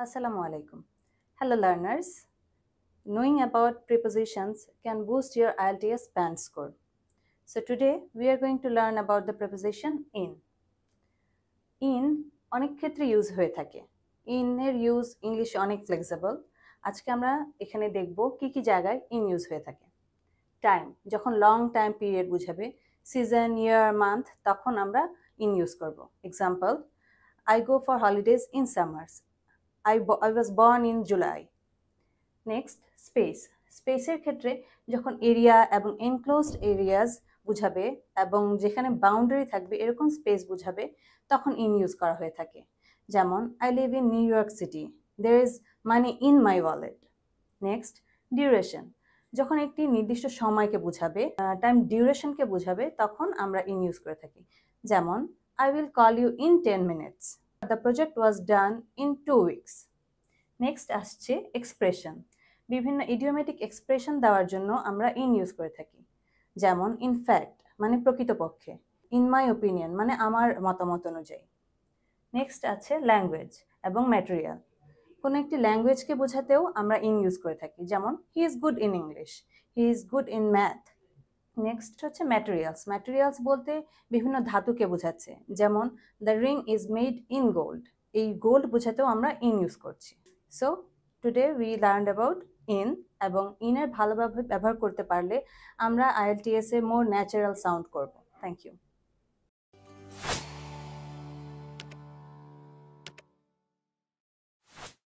Assalamu alaikum. Hello learners. Knowing about prepositions can boost your IELTS band score. So today we are going to learn about the preposition in. In অনেক ক্ষেত্রে use হয়ে থাকে। in এর use ইংলিশে অনেক flexible. আজকে আমরা এখানে দেখব কি কি জায়গায় in ইউজ হয়ে থাকে। টাইম, যখন লং টাইম পিরিয়ড বুঝাবে, সিজন, ইয়ার, মান্থ, তখন আমরা in ইউজ করব। Example, I go for holidays in summers. I was born in July. Next, space. স্পেসের ক্ষেত্রে যখন এরিয়া এবং এনক্লোজড এরিয়াজ বুঝাবে এবং যেখানে বাউন্ডারি থাকবে এরকম স্পেস বুঝাবে তখন ইন ইউজ করা হয়ে থাকে। যেমন, I live in New York City, there is money in my wallet. Next, duration. যখন একটি নির্দিষ্ট সময়কে বুঝাবে, টাইম ডিউরেশনকে বুঝাবে, তখন আমরা ইন ইউজ করে থাকি। যেমন, I will call you in 10 minutes. The project was done in 2 weeks. Next আসছে এক্সপ্রেশন। বিভিন্ন ইডিওমেটিক এক্সপ্রেশন দেওয়ার জন্য আমরা ইন ইউজ করে থাকি। যেমন, ইন ফ্যাক্ট মানে প্রকৃতপক্ষে, ইন মাই ওপিনিয়ন মানে আমার মতামত অনুযায়ী। নেক্সট আছে ল্যাঙ্গুয়েজ এবং ম্যাটেরিয়াল। কোনো একটি ল্যাঙ্গুয়েজকে বোঝাতেও আমরা ইন ইউজ করে থাকি। যেমন, he is good in English, he is good in math. Next হচ্ছে ম্যাটেরিয়ালস। ম্যাটেরিয়ালস বলতে বিভিন্ন ধাতুকে বোঝাচ্ছে। যেমন, the ring is made in gold, এই গোল্ড বোঝাতেও আমরা ইন ইউজ করছি। So today we learned about in, এবং ইনের ভালোভাবে ব্যবহার করতে পারলে আমরা IELTS এ মোর ন্যাচারাল সাউন্ড করব। Thank you.